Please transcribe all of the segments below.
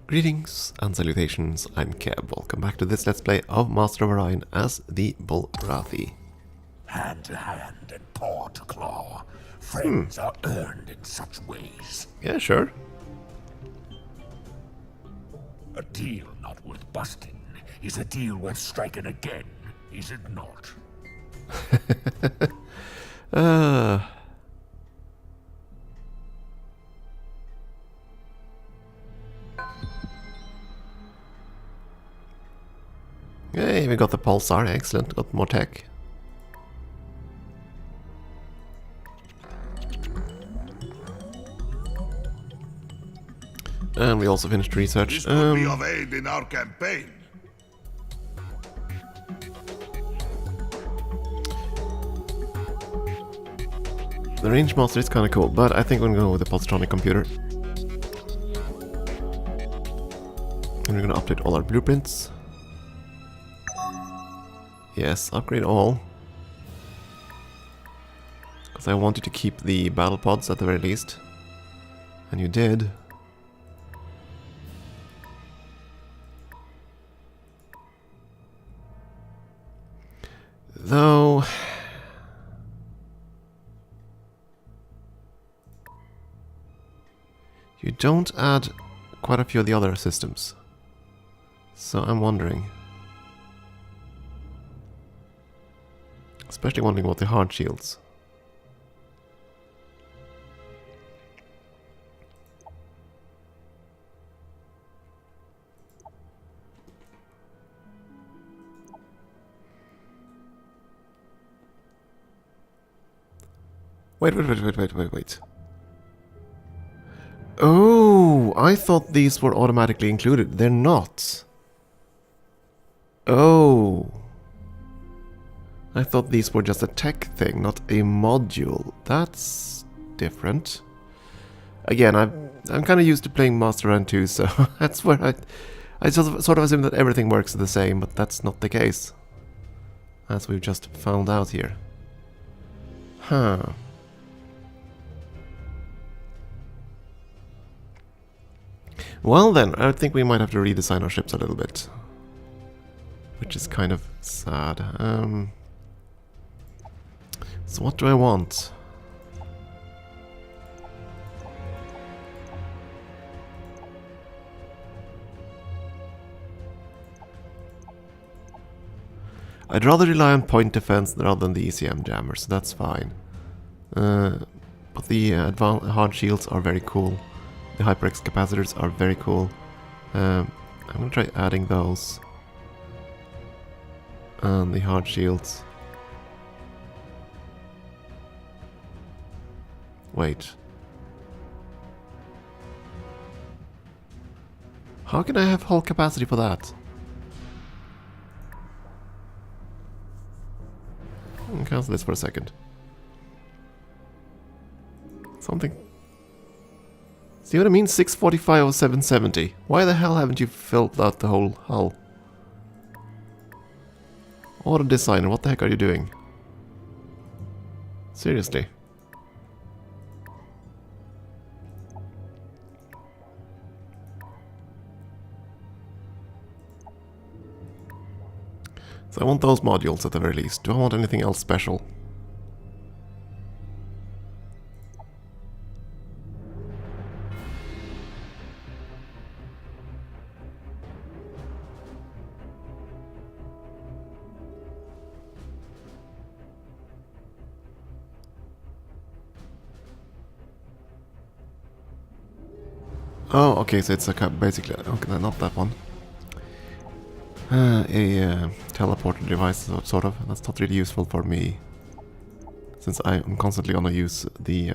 Greetings and salutations, I'm Keb. Welcome back to this Let's Play of Master of Orion as the Bulrathi. Hand to hand and paw to claw. Friends are earned in such ways. Yeah, sure. A deal not worth busting is a deal worth striking again, is it not? Hey, we got the pulsar, excellent, got more tech. And we also finished research. This could be of aid in our campaign. The range master is kinda cool, but I think we're gonna go with the positronic computer. And we're gonna update all our blueprints. Yes, upgrade all. Because I wanted to keep the battle pods at the very least. And you did. Though... you don't add quite a few of the other systems. So I'm wondering. Especially wondering about the hard shields. Wait. Oh, I thought these were automatically included. They're not. Oh. I thought these were just a tech thing, not a module. That's different. Again, I'm kind of used to playing Master of Orion 2, so that's where I sort of assume that everything works the same, but that's not the case. As we've just found out here. Huh. Well then, I think we might have to redesign our ships a little bit. Which is kind of sad. So what do I want? I'd rather rely on point defense rather than the ECM jammer, so that's fine. But the hard shields are very cool. The HyperX capacitors are very cool. I'm gonna try adding those. And the hard shields. Wait. How can I have hull capacity for that? Cancel this for a second. Something. See what I mean? 645 or 770. Why the hell haven't you filled out the whole hull? Auto designer, what the heck are you doing? Seriously. So I want those modules at the very least. Do I want anything else special? Oh, okay, so it's a basically, okay, not that one. A teleporter device, sort of. That's not really useful for me, since I'm constantly gonna use the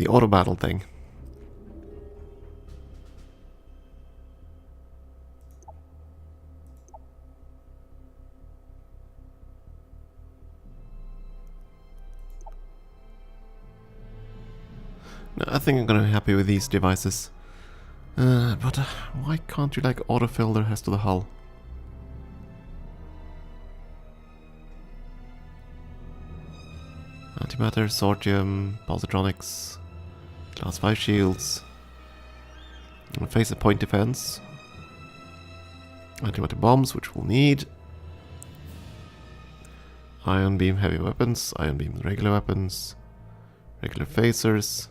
auto battle thing. No, I think I'm gonna be happy with these devices. But why can't you like autofill the rest of the hull? Antimatter, sortium, positronics, class 5 shields. Face a point defense. Anti-water bombs, which we'll need. Ion beam heavy weapons, ion beam regular weapons, regular phasers.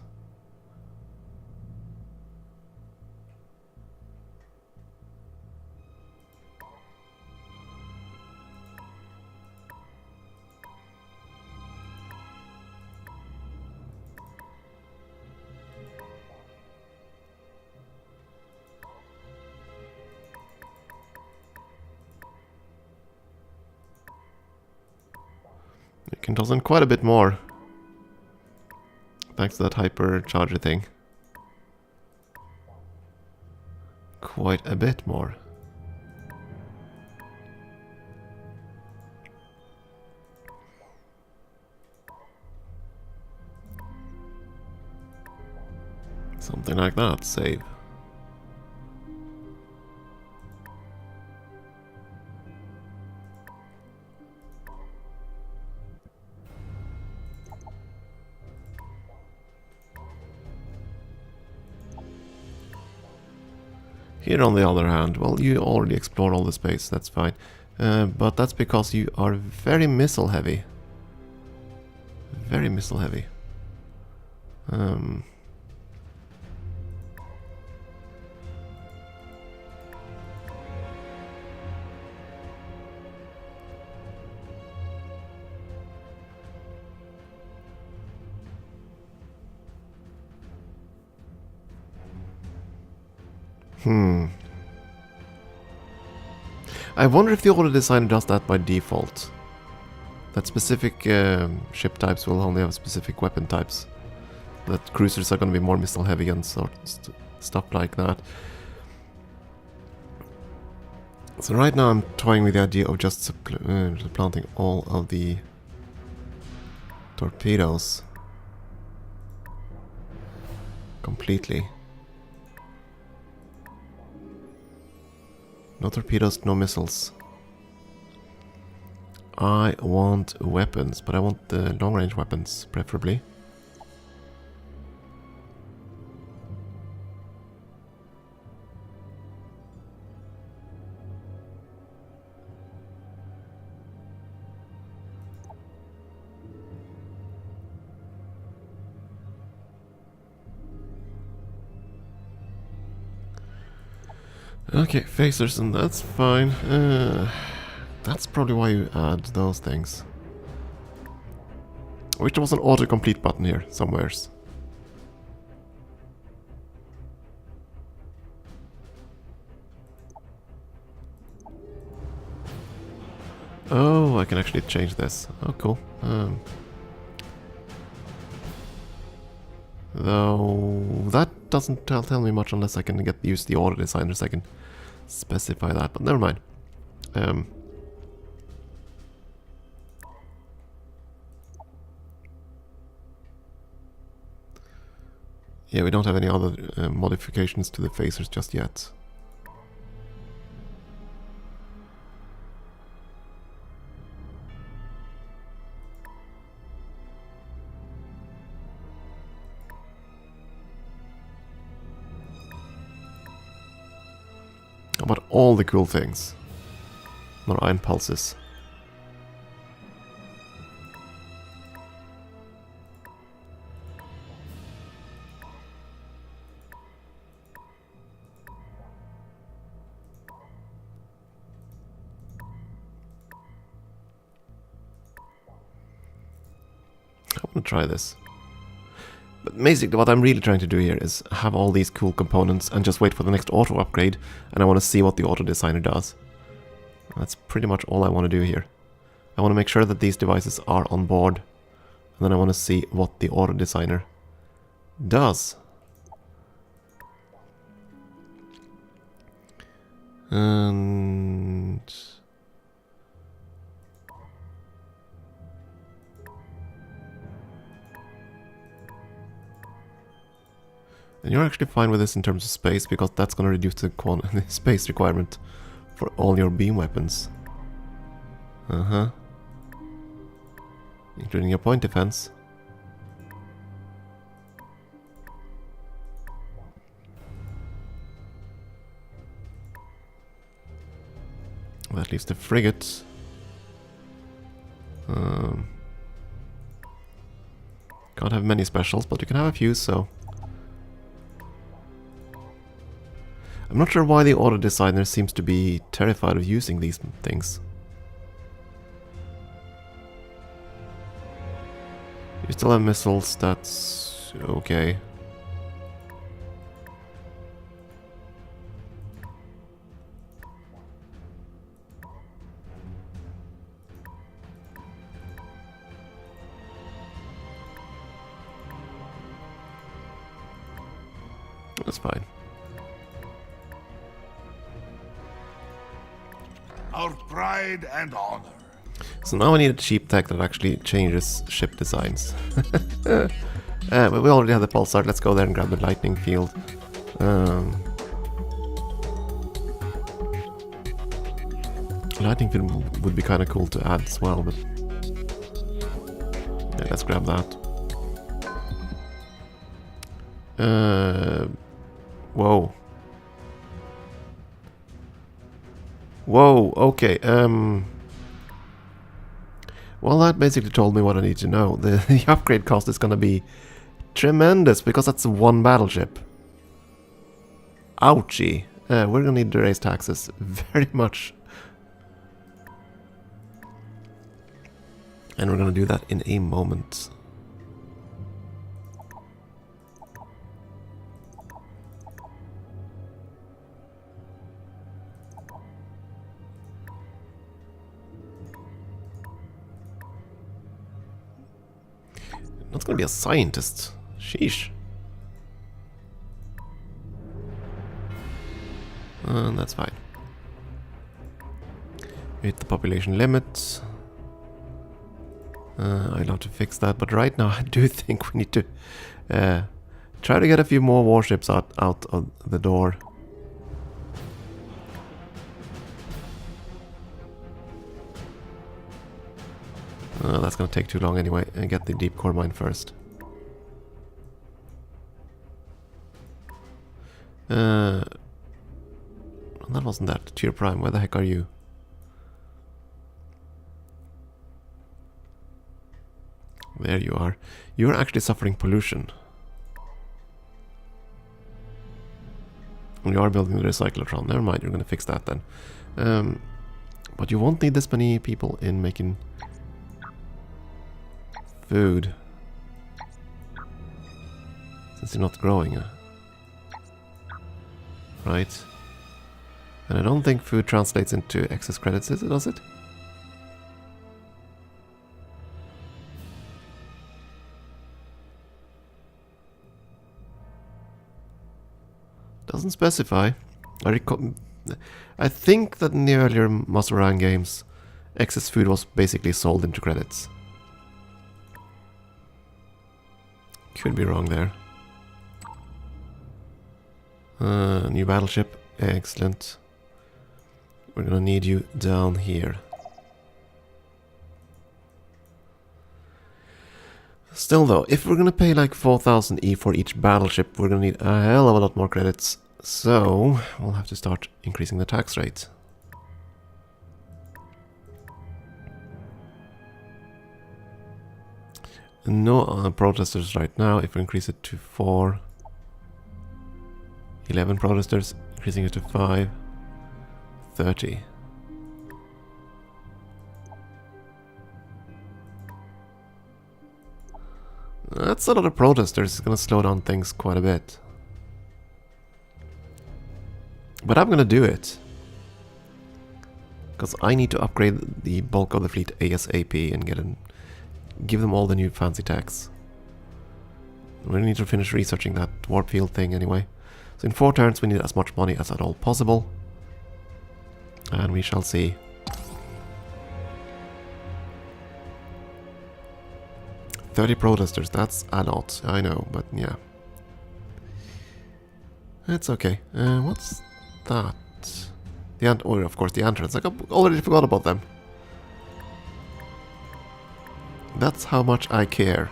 You can toss in quite a bit more. Thanks to that hypercharger thing. Quite a bit more. Something like that, save. Here on the other hand, well, you already explored all the space, that's fine. But that's because you are very missile heavy. Very missile heavy. I wonder if the auto designer does that by default. That specific ship types will only have specific weapon types. That cruisers are going to be more missile heavy and stuff like that. So right now I'm toying with the idea of just supplanting all of the torpedoes completely. No torpedoes, no missiles. I want weapons, but I want the long-range weapons, preferably. Okay, phasers, and that's fine. That's probably why you add those things. I wish there was an autocomplete button here, somewheres. Oh, I can actually change this. Oh, cool. Though that doesn't tell me much unless I can use the auto designers. I can specify that, but never mind. Yeah, we don't have any other modifications to the phasers just yet. How about all the cool things? More iron pulses. I want to try this. But basically what I'm really trying to do here is have all these cool components and just wait for the next auto upgrade, and I want to see what the auto designer does. That's pretty much all I want to do here. I want to make sure that these devices are on board, and then I want to see what the auto designer does. And you're actually fine with this in terms of space, because that's going to reduce the space requirement for all your beam weapons. Including your point defense. That leaves the frigate. Can't have many specials, but you can have a few, so... I'm not sure why the auto designer seems to be terrified of using these things. You still have missiles, that's okay. That's fine. Our pride and honor. So now I need a cheap tech that actually changes ship designs. But we already have the pulsar. Let's go there and grab the lightning field. Lightning field would be kind of cool to add as well, but yeah, let's grab that. Whoa. Whoa, okay, well, that basically told me what I need to know. The upgrade cost is gonna be tremendous, because that's one battleship. Ouchie. We're gonna need to raise taxes very much. And we're gonna do that in a moment. Not gonna be a scientist. Sheesh. That's fine. Hit the population limit. I'll have to fix that, but right now I do think we need to try to get a few more warships out of the door. That's gonna take too long anyway, and get the deep core mine first. That wasn't that. Tier Prime, where the heck are you? There you are. You're actually suffering pollution. We are building the recyclotron. Never mind, you're gonna fix that then. But you won't need this many people in making food, since you're not growing, right? And I don't think food translates into excess credits, does it? Doesn't specify. I think that in the earlier Master of Orion games, excess food was basically sold into credits. Could be wrong there. New battleship. Excellent. We're gonna need you down here. Still though, if we're gonna pay like 4,000 E for each battleship, we're gonna need a hell of a lot more credits. So, we'll have to start increasing the tax rate. No protesters right now. If we increase it to 4, 11 protesters, increasing it to 5, 30. That's a lot of protesters. It's gonna slow down things quite a bit. But I'm gonna do it. Because I need to upgrade the bulk of the fleet ASAP and give them all the new fancy techs. We need to finish researching that warp field thing anyway. So in 4 turns we need as much money as at all possible. And we shall see. "30 protesters, that's a lot, I know, but yeah. It's okay. What's that? Of course, the entrance. I already forgot about them. That's how much I care.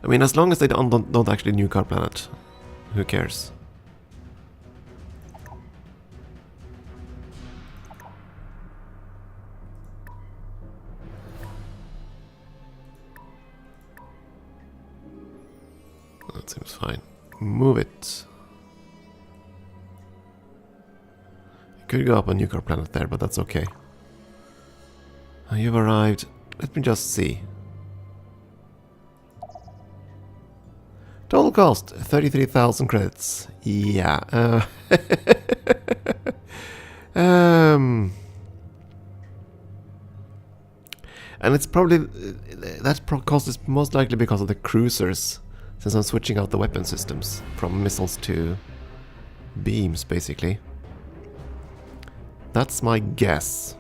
I mean, as long as they don't actually nuke our planet, who cares? That seems fine. Move it. You could go up and nuke our planet there, but that's okay. You've arrived. Let me just see. Total cost, 33,000 credits. Yeah. And it's probably... that cost is most likely because of the cruisers, since I'm switching out the weapon systems from missiles to beams, basically. That's my guess.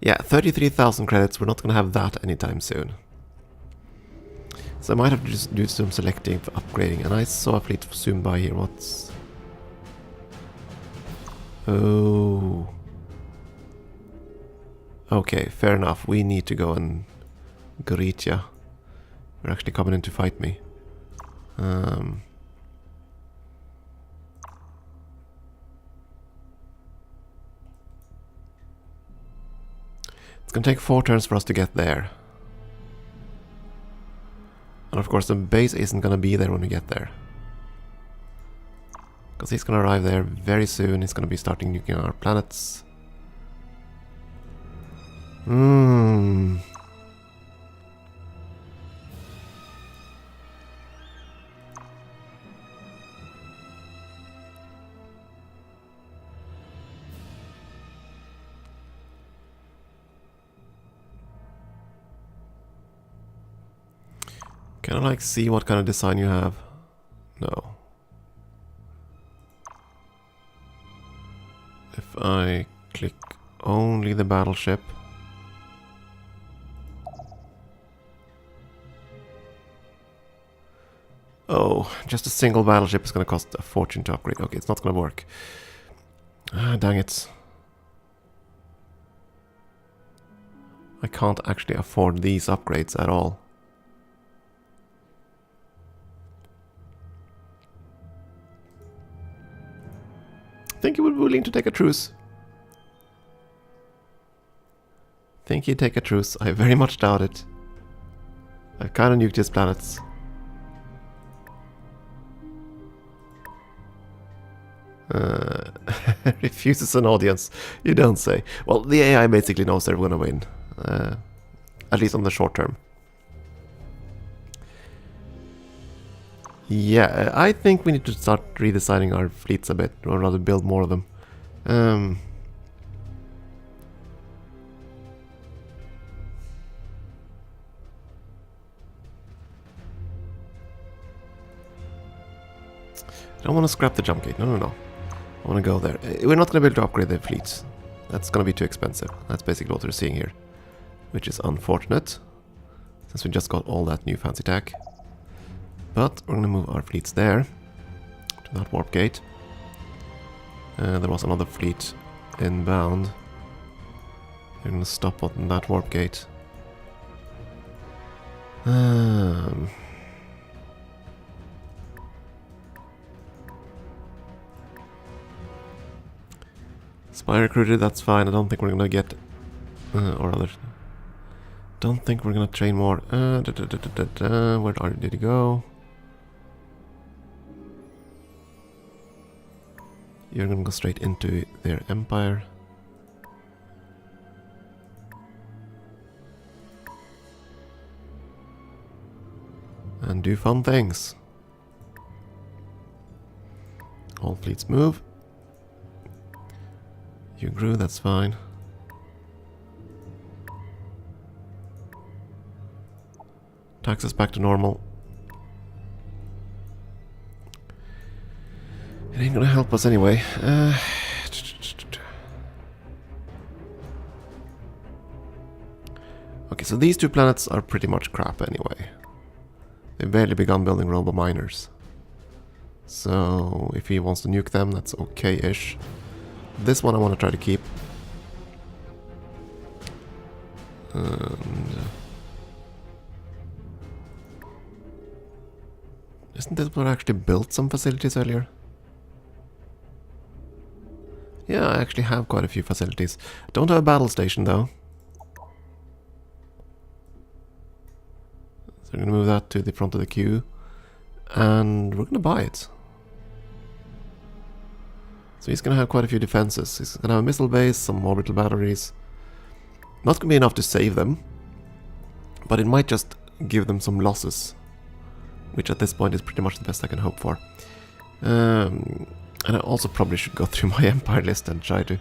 Yeah, 33,000 credits, we're not gonna have that anytime soon. So I might have to just do some selecting for upgrading, and I saw a fleet zoom by here, what's... Oh... Okay, fair enough, we need to go and greet ya. You're actually coming in to fight me. It's gonna take 4 turns for us to get there. And of course the base isn't gonna be there when we get there. Because he's gonna arrive there very soon, he's gonna be starting nuking our planets. Can I like see what kind of design you have? No. If I click only the battleship. Oh, just a single battleship is gonna cost a fortune to upgrade. Okay, it's not gonna work. Ah, dang it. I can't actually afford these upgrades at all. Think you would be willing to take a truce? Think he'd take a truce? I very much doubt it. I've kind of nuked his planets. Refuses an audience. You don't say. Well, the AI basically knows they're gonna win. At least on the short term. Yeah, I think we need to start redesigning our fleets a bit, or rather build more of them. I don't want to scrap the jump gate, no. I want to go there. We're not going to be able to upgrade the fleets. That's going to be too expensive. That's basically what we're seeing here. Which is unfortunate, since we just got all that new fancy tech. But we're going to move our fleets there, to that warp gate. There was another fleet inbound. We're going to stop on that warp gate. Spy recruited, that's fine. I don't think we're going to get... or rather... Don't think we're going to train more. Where did he go? You're gonna go straight into their empire. And do fun things. All fleets move. You grew, that's fine. Taxes back to normal. It ain't gonna help us anyway. Okay, so these two planets are pretty much crap anyway. They've barely begun building robo-miners. So if he wants to nuke them, that's okay-ish. This one I want to try to keep. And isn't this where I actually built some facilities earlier? Yeah, I actually have quite a few facilities. Don't have a battle station though. So we're gonna move that to the front of the queue. And we're gonna buy it. So he's gonna have quite a few defenses. He's gonna have a missile base, some orbital batteries. Not gonna be enough to save them. But it might just give them some losses. Which at this point is pretty much the best I can hope for. And I also probably should go through my empire list and try to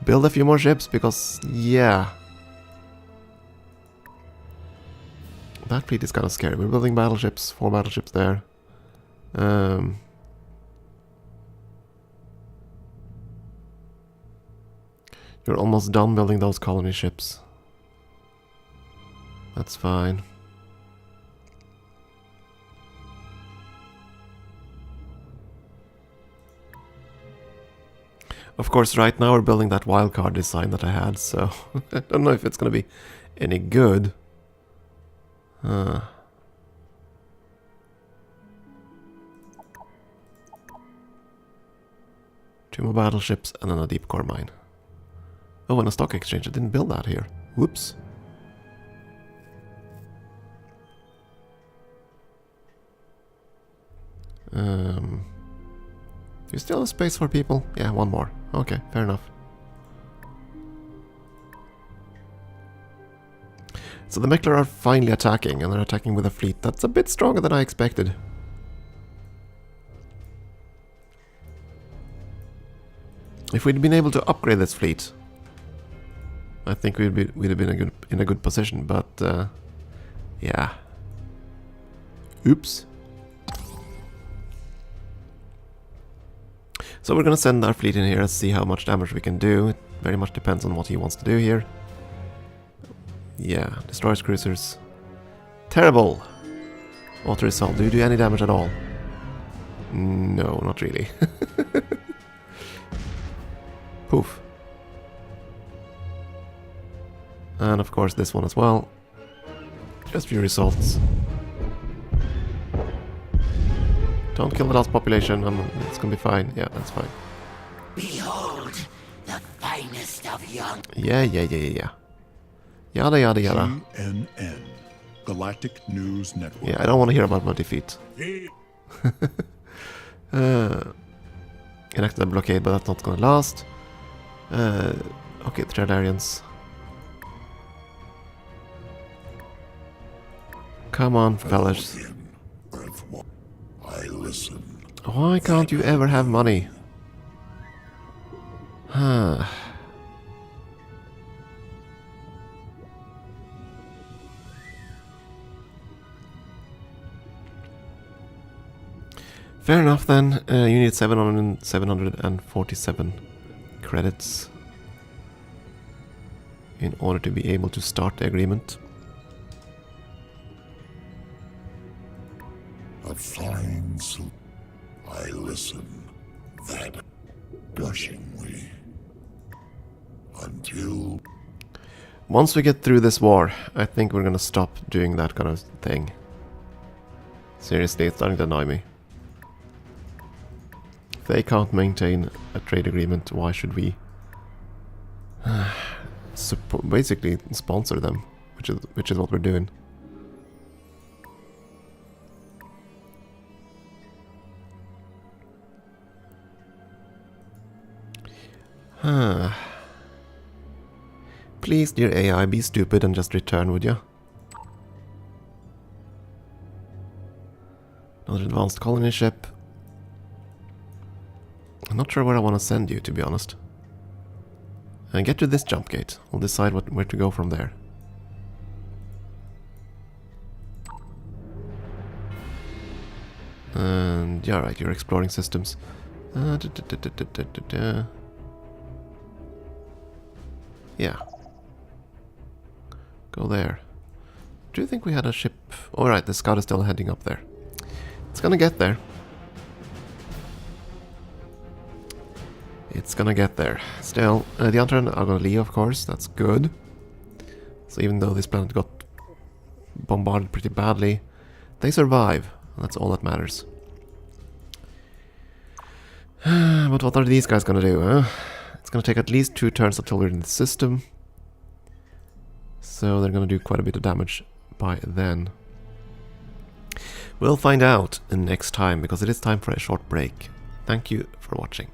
build a few more ships, because, yeah. That fleet is kind of scary. We're building battleships, 4 battleships there. You're almost done building those colony ships. That's fine. Of course, right now we're building that wildcard design that I had, so I don't know if it's going to be any good. 2 more battleships and then a deep core mine. Oh, and a stock exchange. I didn't build that here. Whoops. Do you still have space for people? Yeah, 1 more. Okay, fair enough. So the Mechler are finally attacking, and they're attacking with a fleet that's a bit stronger than I expected. If we'd been able to upgrade this fleet, I think we'd have been in a good position, but yeah. Oops. So we're gonna send our fleet in here and see how much damage we can do. It very much depends on what he wants to do here. Yeah, destroys cruisers. Terrible! Auto resolve. Do you do any damage at all? No, not really. Poof. And of course this one as well. Just few results. Don't kill the last population, it's gonna be fine. Yeah, that's fine. Behold, the finest of young. Yeah. Yada yada yada. CNN, Galactic News Network. Yeah, I don't want to hear about my defeat. Enacted a blockade, but that's not gonna last. Okay, the Tridarians. Come on, fellas. I listen. Why can't you ever have money? Huh. Fair enough then. You need 747 credits in order to be able to start the agreement. A fine suit. I listen. That gushingly. Until... Once we get through this war, I think we're gonna stop doing that kind of thing. Seriously, it's starting to annoy me. If they can't maintain a trade agreement, why should we basically sponsor them, which is what we're doing. Please, dear AI, be stupid and just return, would ya? Another advanced colony ship. I'm not sure where I want to send you, to be honest. And get to this jump gate. We'll decide where to go from there. And yeah, right, you're exploring systems. Yeah. Go there. Do you think we had a ship? Alright, the scout is still heading up there. It's gonna get there. It's gonna get there. Still, the Antron are gonna leave, of course. That's good. So even though this planet got bombarded pretty badly, they survive. That's all that matters. But what are these guys gonna do, huh? It's gonna take at least 2 turns until we're in the system. So they're gonna do quite a bit of damage by then. We'll find out next time, because it is time for a short break. Thank you for watching.